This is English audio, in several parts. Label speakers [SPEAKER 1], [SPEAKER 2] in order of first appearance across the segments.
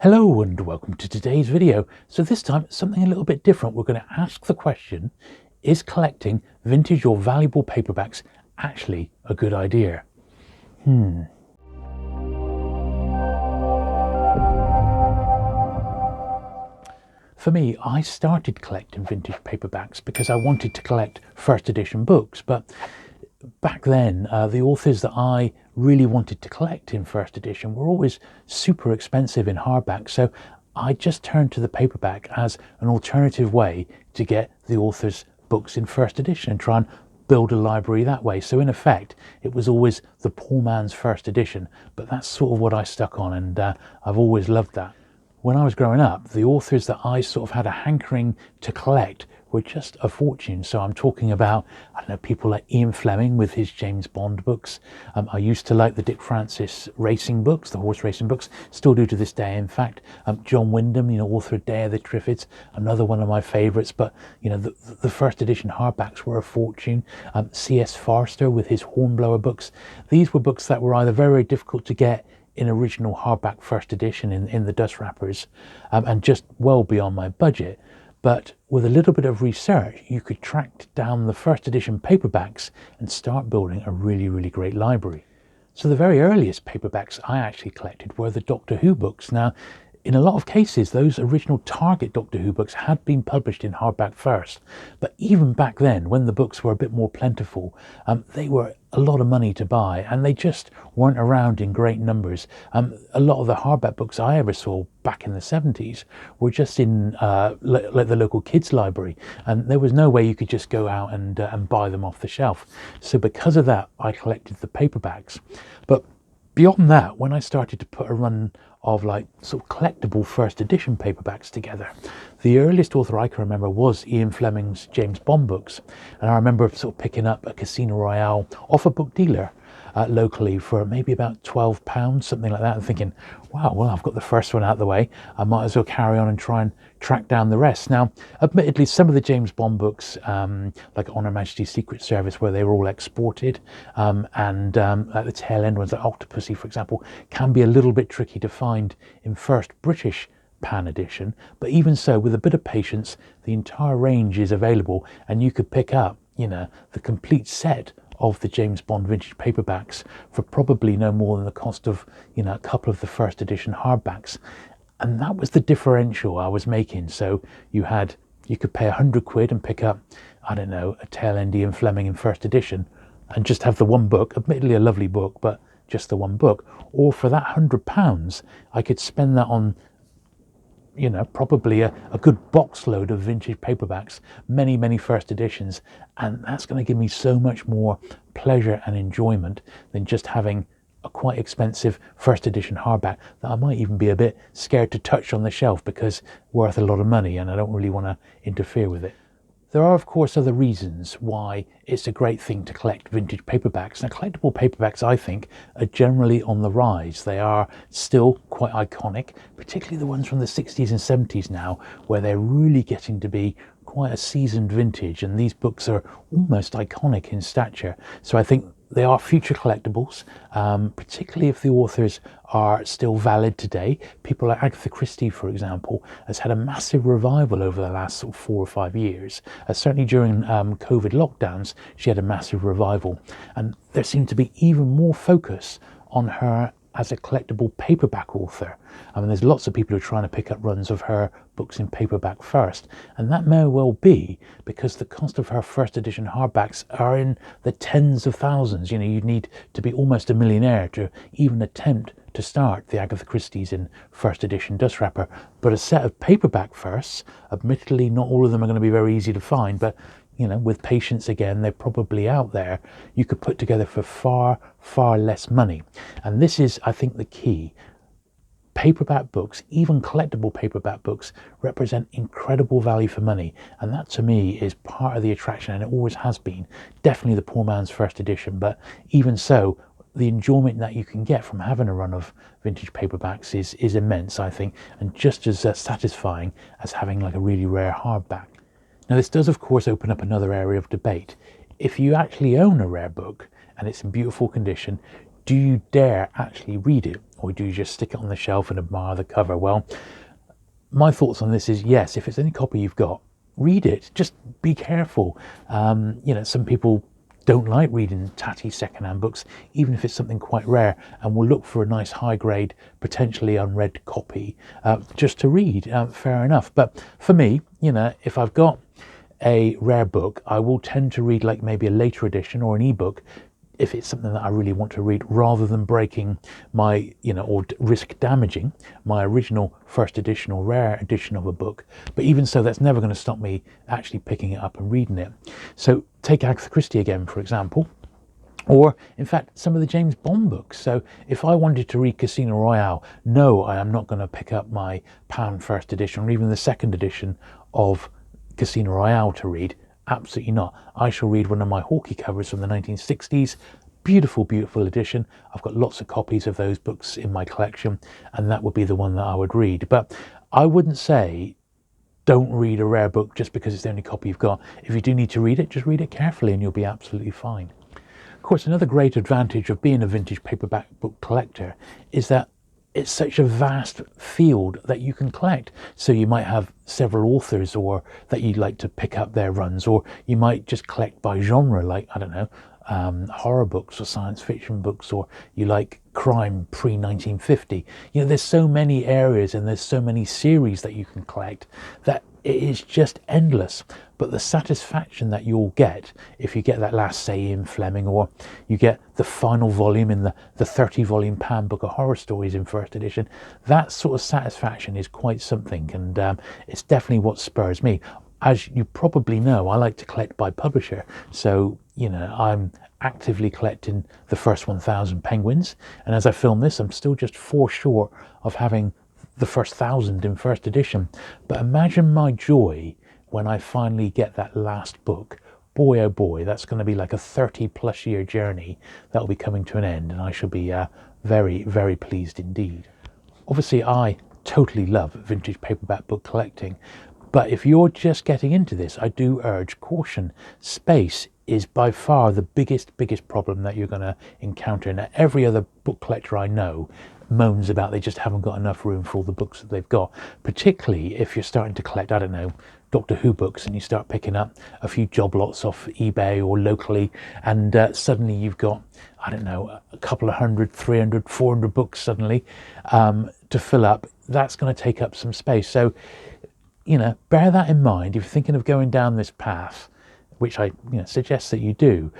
[SPEAKER 1] Hello and welcome to today's video. So this time something a little bit different. We're going to ask the question, is collecting vintage or valuable paperbacks actually a good idea? For me, I started collecting vintage paperbacks because I wanted to collect first edition books, but back then the authors that I really wanted to collect in first edition were always super expensive in hardback, so I just turned to the paperback as an alternative way to get the author's books in first edition and try and build a library that way. So in effect it was always the poor man's first edition, but that's sort of what I stuck on, and I've always loved that. When I was growing up, the authors that I sort of had a hankering to collect were just a fortune. So I'm talking about, I don't know, people like Ian Fleming with his James Bond books. I used to like the Dick Francis racing books, the horse racing books, still do to this day, in fact. John Wyndham, author of Day of the Triffids, another one of my favourites, but the first edition hardbacks were a fortune. C.S. Forster with his Hornblower books. These were books that were either very, very difficult to get in original hardback first edition in the dust wrappers, and just well beyond my budget. But with a little bit of research, you could track down the first edition paperbacks and start building a really, really great library. So the very earliest paperbacks I actually collected were the Doctor Who books. Now, in a lot of cases, those original Target Doctor Who books had been published in hardback first. But even back then, when the books were a bit more plentiful, they were a lot of money to buy, and they just weren't around in great numbers. A lot of the hardback books I ever saw back in the 70s were just in like the local kids library, and there was no way you could just go out and buy them off the shelf. So because of that, I collected the paperbacks. But beyond that, when I started to put a run of like sort of collectible first edition paperbacks together, the earliest author I can remember was Ian Fleming's James Bond books, and I remember sort of picking up a Casino Royale off a book dealer locally for maybe about £12, something like that, and thinking, wow, well, I've got the first one out of the way, I might as well carry on and try and track down the rest. Now, admittedly, some of the James Bond books, like On Her Majesty's Secret Service, where they were all exported, and at the tail end ones like Octopussy, for example, can be a little bit tricky to find in first British pan edition. But even so, with a bit of patience, the entire range is available, and you could pick up, the complete set of the James Bond vintage paperbacks for probably no more than the cost of, a couple of the first edition hardbacks. And that was the differential I was making. So you could pay £100 and pick up, I don't know, a tail end Ian Fleming in first edition and just have the one book, admittedly a lovely book, but just the one book. Or for that £100, I could spend that on, probably a good box load of vintage paperbacks, many first editions, and that's going to give me so much more pleasure and enjoyment than just having a quite expensive first edition hardback that I might even be a bit scared to touch on the shelf because worth a lot of money and I don't really want to interfere with it. There are, of course, other reasons why it's a great thing to collect vintage paperbacks. Now, collectible paperbacks, I think, are generally on the rise. They are still quite iconic, particularly the ones from the 60s and 70s now, where they're really getting to be quite a seasoned vintage, and these books are almost iconic in stature. So I think they are future collectibles, particularly if the authors are still valid today. People like Agatha Christie, for example, has had a massive revival over the last sort of 4 or 5 years. Certainly during COVID lockdowns, she had a massive revival. And there seemed to be even more focus on her as a collectible paperback author. I mean, there's lots of people who are trying to pick up runs of her books in paperback first, and that may well be because the cost of her first edition hardbacks are in the tens of thousands. You'd need to be almost a millionaire to even attempt to start the Agatha Christie's in first edition dust wrapper. But a set of paperback firsts, admittedly not all of them are going to be very easy to find, but with patience again, they're probably out there, you could put together for far less money. And this is, I think, the key. Paperback books, even collectible paperback books, represent incredible value for money, and that to me is part of the attraction, and it always has been. Definitely the poor man's first edition, but even so, the enjoyment that you can get from having a run of vintage paperbacks is immense, I think, and just as satisfying as having like a really rare hardback. Now, this does, of course, open up another area of debate. If you actually own a rare book and it's in beautiful condition, do you dare actually read it? or do you just stick it on the shelf and admire the cover? Well, my thoughts on this is yes, if it's any copy you've got, read it. Just be careful. Some people don't like reading tatty secondhand books, even if it's something quite rare, and will look for a nice high grade, potentially unread copy just to read. Fair enough. But for me, if I've got a rare book, I will tend to read like maybe a later edition or an ebook if it's something that I really want to read, rather than breaking my, or risk damaging my original first edition or rare edition of a book. But even so, that's never going to stop me actually picking it up and reading it. So take Agatha Christie again, for example, or in fact, some of the James Bond books. So if I wanted to read Casino Royale, no, I am not going to pick up my pound first edition or even the second edition of Casino Royale to read. Absolutely not. I shall read one of my Hawkeye covers from the 1960s. Beautiful, beautiful edition. I've got lots of copies of those books in my collection, and that would be the one that I would read. But I wouldn't say don't read a rare book just because it's the only copy you've got. If you do need to read it, just read it carefully and you'll be absolutely fine. Of course, another great advantage of being a vintage paperback book collector is that it's such a vast field that you can collect. So you might have several authors or that you'd like to pick up their runs, or you might just collect by genre, like, I don't know, horror books or science fiction books, or you like crime pre-1950. There's so many areas and there's so many series that you can collect that it is just endless. But the satisfaction that you'll get if you get that last say Ian Fleming, or you get the final volume in the 30-volume Pan Book of Horror Stories in first edition, that sort of satisfaction is quite something, and it's definitely what spurs me. As you probably know, I like to collect by publisher, so I'm actively collecting the first 1,000 Penguins, and as I film this, I'm still just 4 short of having the first 1,000 in first edition. But imagine my joy when I finally get that last book. Boy, oh boy, that's going to be like a 30+ year journey that will be coming to an end, and I shall be very, very pleased indeed. Obviously, I totally love vintage paperback book collecting, but if you're just getting into this, I do urge caution. Space is by far the biggest problem that you're going to encounter. Now, every other book collector I know moans about they just haven't got enough room for all the books that they've got, particularly if you're starting to collect, I don't know, Doctor Who books, and you start picking up a few job lots off eBay or locally, and suddenly you've got, I don't know, a couple of 100, 300, 400 books suddenly to fill up. That's going to take up some space. So, bear that in mind. If you're thinking of going down this path, which I suggest that you do,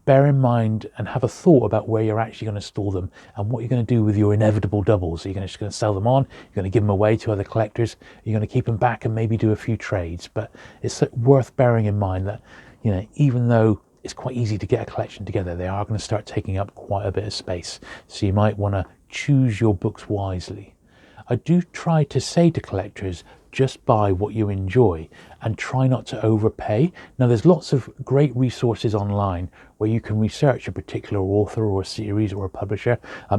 [SPEAKER 1] bear in mind and have a thought about where you're actually going to store them and what you're going to do with your inevitable doubles. Are you just going to sell them on? You're going to give them away to other collectors? You're going to keep them back and maybe do a few trades? But it's worth bearing in mind that, even though it's quite easy to get a collection together, they are going to start taking up quite a bit of space. So you might want to choose your books wisely. I do try to say to collectors, just buy what you enjoy and try not to overpay. Now, there's lots of great resources online where you can research a particular author or a series or a publisher.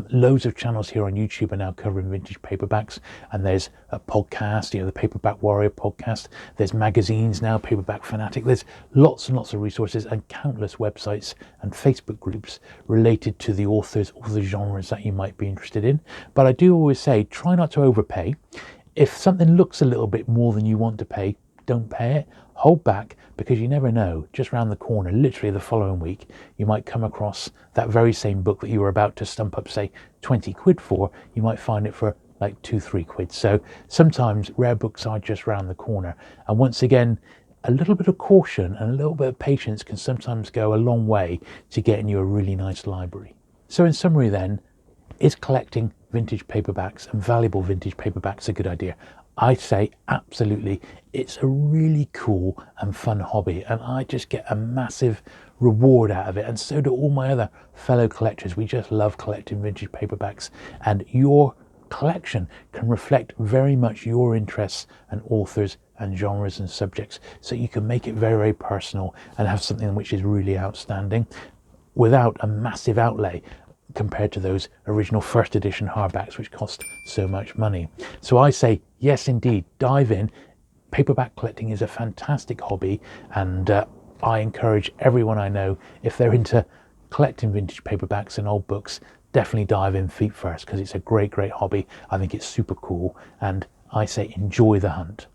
[SPEAKER 1] Loads of channels here on YouTube are now covering vintage paperbacks, and there's a podcast, the Paperback Warrior podcast. There's magazines now, Paperback Fanatic. There's lots and lots of resources and countless websites and Facebook groups related to the authors or the genres that you might be interested in. But I do always say, try not to overpay. If something looks a little bit more than you want to pay, don't pay it. Hold back, because you never know, just round the corner, literally the following week, you might come across that very same book that you were about to stump up, say, 20 quid for. You might find it for like 2-3 quid. So sometimes rare books are just round the corner. And once again, a little bit of caution and a little bit of patience can sometimes go a long way to getting you a really nice library. So in summary then, is collecting vintage paperbacks and valuable vintage paperbacks a good idea? I'd say absolutely. It's a really cool and fun hobby, and I just get a massive reward out of it, and so do all my other fellow collectors. We just love collecting vintage paperbacks, and your collection can reflect very much your interests and authors and genres and subjects, so you can make it very, very personal and have something which is really outstanding without a massive outlay compared to those original first edition hardbacks, which cost so much money. So I say, yes, indeed, dive in. Paperback collecting is a fantastic hobby, and I encourage everyone I know, if they're into collecting vintage paperbacks and old books, definitely dive in feet first because it's a great hobby. I think it's super cool, and I say enjoy the hunt.